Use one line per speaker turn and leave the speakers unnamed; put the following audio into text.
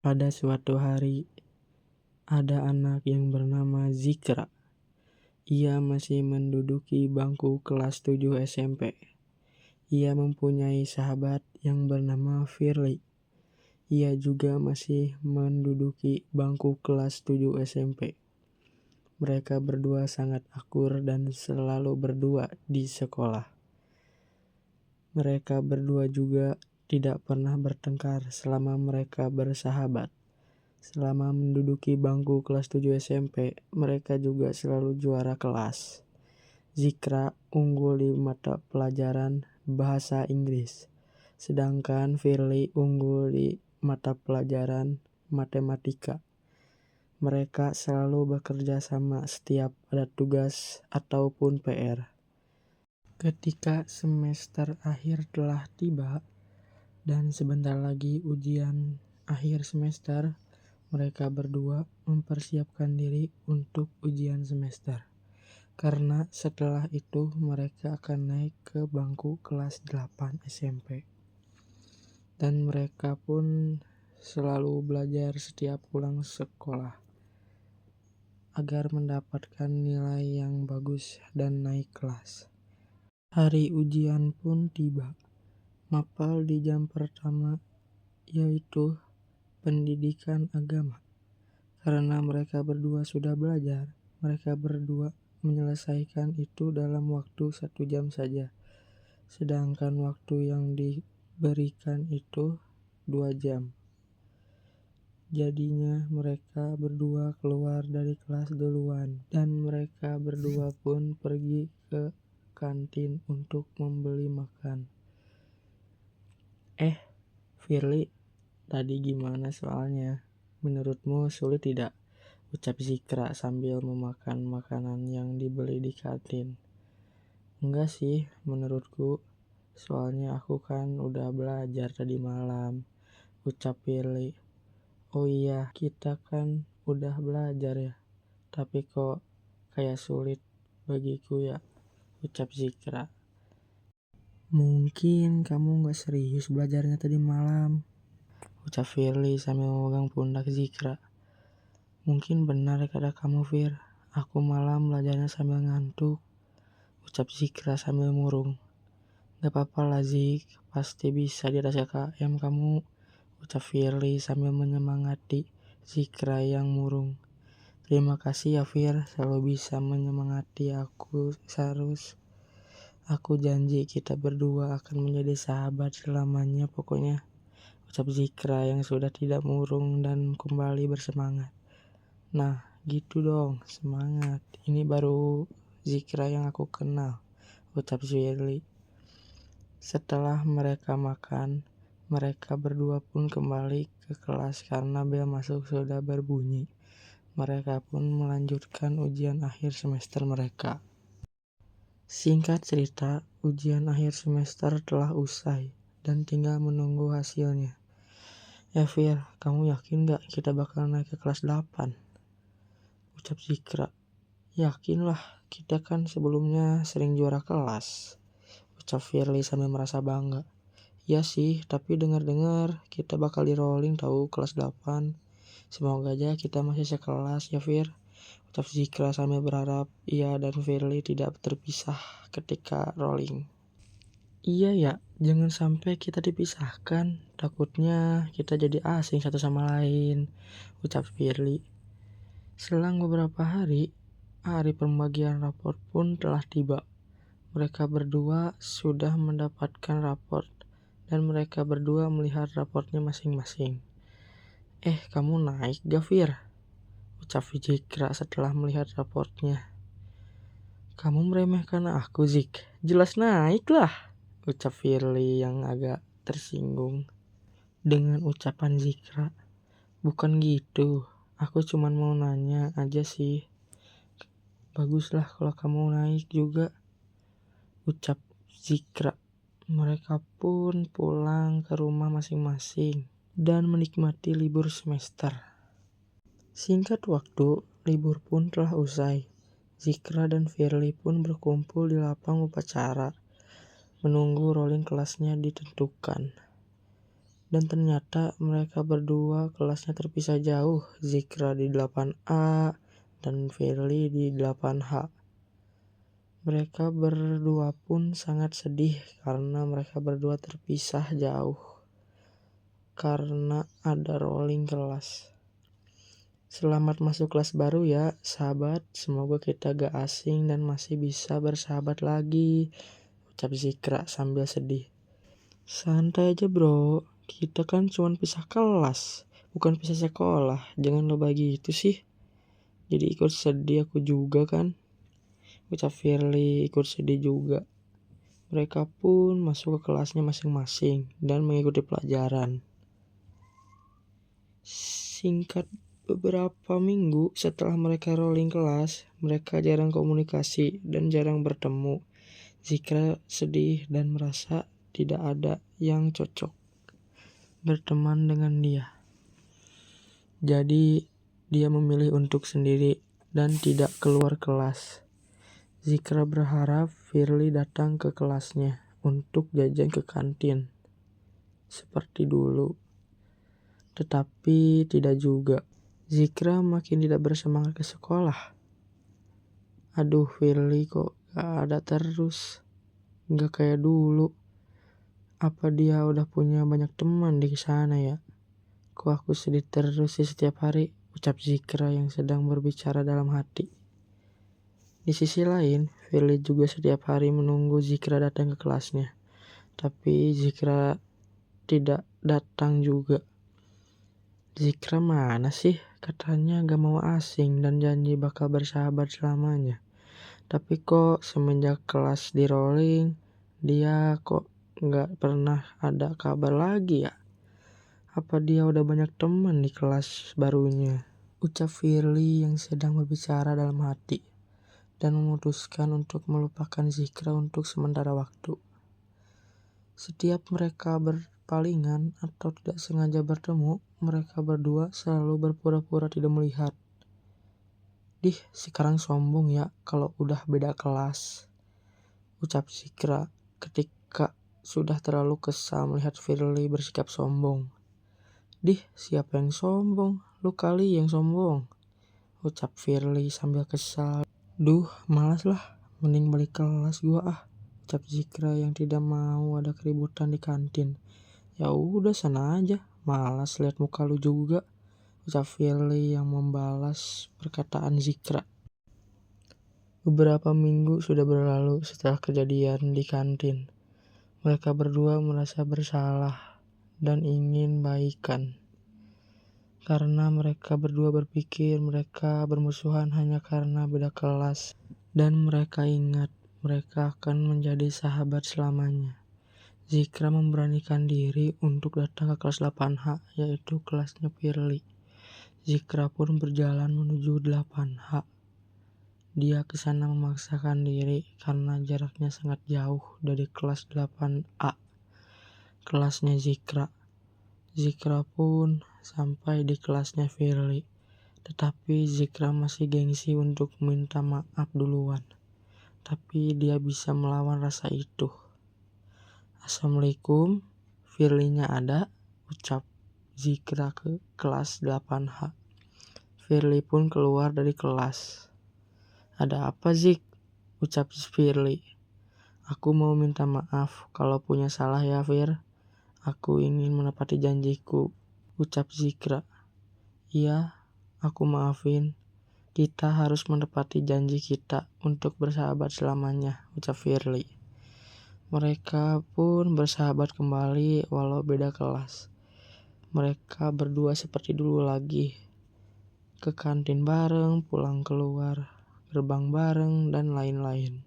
Pada suatu hari, ada anak yang bernama Zikra. Ia masih menduduki bangku kelas 7 SMP. Ia mempunyai sahabat yang bernama Firly. Ia juga masih menduduki bangku kelas 7 SMP. Mereka berdua sangat akur dan selalu berdua di sekolah. Mereka berdua juga tidak pernah bertengkar selama mereka bersahabat. Selama menduduki bangku kelas 7 SMP, mereka juga selalu juara kelas. Zikra unggul di mata pelajaran bahasa Inggris, sedangkan Firly unggul di mata pelajaran matematika. Mereka selalu bekerja sama setiap ada tugas ataupun PR. Ketika semester akhir telah tiba dan sebentar lagi ujian akhir semester, mereka berdua mempersiapkan diri untuk ujian semester. Karena setelah itu mereka akan naik ke bangku kelas 8 SMP. Dan mereka pun selalu belajar setiap pulang sekolah agar mendapatkan nilai yang bagus dan naik kelas. Hari ujian pun tiba. Mapel di jam pertama yaitu pendidikan agama. Karena mereka berdua sudah belajar, mereka berdua menyelesaikan itu dalam waktu 1 jam saja. Sedangkan waktu yang diberikan itu 2 jam. Jadinya mereka berdua keluar dari kelas duluan dan mereka berdua pun pergi ke kantin untuk membeli makan. Firly, tadi gimana soalnya? Menurutmu sulit tidak? Ucap Zikra sambil memakan makanan yang dibeli di kantin. Enggak sih menurutku, soalnya aku kan udah belajar tadi malam. Ucap Firly. Oh iya, kita kan udah belajar ya. Tapi kok kayak sulit bagiku ya, ucap Zikra. Mungkin kamu gak serius belajarnya tadi malam, ucap Firly sambil memegang pundak Zikra. Mungkin benar kata kamu, Fir. Aku malam belajarnya sambil ngantuk, ucap Zikra sambil murung. Gak apa-apa lah Zik, pasti bisa di atas KKM kamu, ucap Firly sambil menyemangati Zikra yang murung. Terima kasih ya Fir, selalu bisa menyemangati aku terus. Aku janji kita berdua akan menjadi sahabat selamanya pokoknya, ucap Zikra yang sudah tidak murung dan kembali bersemangat. Nah, gitu dong, semangat. Ini baru Zikra yang aku kenal, ucap Firly. Setelah mereka makan, mereka berdua pun kembali ke kelas karena bel masuk sudah berbunyi. Mereka pun melanjutkan ujian akhir semester mereka. Singkat cerita, ujian akhir semester telah usai dan tinggal menunggu hasilnya. Fir, kamu yakin gak kita bakal naik ke kelas 8? Ucap Zikra. Yakinlah, kita kan sebelumnya sering juara kelas, ucap Firly sambil merasa bangga. Ya sih, tapi dengar-dengar kita bakal di rolling tahu kelas 8. Semoga aja kita masih sekelas ya Fir, ucap Zikra sambil berharap ia dan Firly tidak terpisah ketika rolling. Iya ya, jangan sampai kita dipisahkan, takutnya kita jadi asing satu sama lain, ucap Firly. Selang beberapa hari pembagian raport pun telah tiba. Mereka berdua sudah mendapatkan raport dan mereka berdua melihat raportnya masing-masing. Kamu naik gak Fir? Ucap Zikra setelah melihat raportnya. Kamu meremehkan aku Zik? Jelas naik lah, ucap Firly yang agak tersinggung dengan ucapan Zikra. Bukan gitu, aku cuma mau nanya aja sih. Baguslah kalau kamu naik juga, ucap Zikra. Mereka pun pulang ke rumah masing-masing dan menikmati libur semester. Singkat waktu, libur pun telah usai. Zikra dan Firly pun berkumpul di lapang upacara, menunggu rolling kelasnya ditentukan. Dan ternyata mereka berdua kelasnya terpisah jauh. Zikra di 8A dan Firly di 8H. Mereka berdua pun sangat sedih karena mereka berdua terpisah jauh karena ada rolling kelas. Selamat masuk kelas baru ya sahabat, semoga kita gak asing dan masih bisa bersahabat lagi, ucap Zikra sambil sedih. Santai aja bro, kita kan cuma pisah kelas, bukan pisah sekolah, jangan lo begitu sih. Jadi ikut sedih aku juga kan, ucap Firly ikut sedih juga. Mereka pun masuk ke kelasnya masing-masing dan mengikuti pelajaran. Singkat beberapa minggu setelah mereka rolling kelas, mereka jarang komunikasi dan jarang bertemu. Zikra sedih dan merasa tidak ada yang cocok berteman dengan dia. Jadi dia memilih untuk sendiri dan tidak keluar kelas. Zikra berharap Firly datang ke kelasnya untuk jajan ke kantin seperti dulu. Tetapi tidak juga. Zikra makin tidak bersemangat ke sekolah. Aduh, Firly kok gak ada terus. Gak kayak dulu. Apa dia udah punya banyak teman di sana ya? Kok aku sedih terus sih setiap hari, ucap Zikra yang sedang berbicara dalam hati. Di sisi lain, Firly juga setiap hari menunggu Zikra datang ke kelasnya. Tapi Zikra tidak datang juga. Zikra mana sih? Katanya gak mau asing dan janji bakal bersahabat selamanya. Tapi kok semenjak kelas di rolling, dia kok gak pernah ada kabar lagi ya? Apa dia udah banyak teman di kelas barunya? Ucap Firly yang sedang berbicara dalam hati dan memutuskan untuk melupakan Zikra untuk sementara waktu. Setiap mereka berpalingan atau tidak sengaja bertemu, mereka berdua selalu berpura-pura tidak melihat. Dih, sekarang sombong ya kalau udah beda kelas, ucap Zikra ketika sudah terlalu kesal melihat Firly bersikap sombong. Dih, siapa yang sombong? Lu kali yang sombong, ucap Firly sambil kesal. Duh, malas lah, mending balik kelas gua ah, ucap Zikra yang tidak mau ada keributan di kantin. Ya udah sana aja, malas lihat muka lu juga, ucap Firly yang membalas perkataan Zikra. Beberapa minggu sudah berlalu setelah kejadian di kantin. Mereka berdua merasa bersalah dan ingin baikan. Karena mereka berdua berpikir mereka bermusuhan hanya karena beda kelas. Dan mereka ingat mereka akan menjadi sahabat selamanya. Zikra memberanikan diri untuk datang ke kelas 8H, yaitu kelasnya Firly. Zikra pun berjalan menuju 8H. Dia ke sana memaksakan diri karena jaraknya sangat jauh dari kelas 8A, kelasnya Zikra. Zikra pun sampai di kelasnya Firly, tetapi Zikra masih gengsi untuk minta maaf duluan. Tapi dia bisa melawan rasa itu. Assalamualaikum, Firly-nya ada, ucap Zikra ke kelas 8H. Firly pun keluar dari kelas. Ada apa Zik? Ucap Firly. Aku mau minta maaf kalau punya salah ya Fir. Aku ingin menepati janjiku, ucap Zikra. Iya, aku maafin. Kita harus menepati janji kita untuk bersahabat selamanya, ucap Firly. Mereka pun bersahabat kembali walau beda kelas. Mereka berdua seperti dulu lagi. Ke kantin bareng, pulang keluar gerbang bareng, dan lain-lain.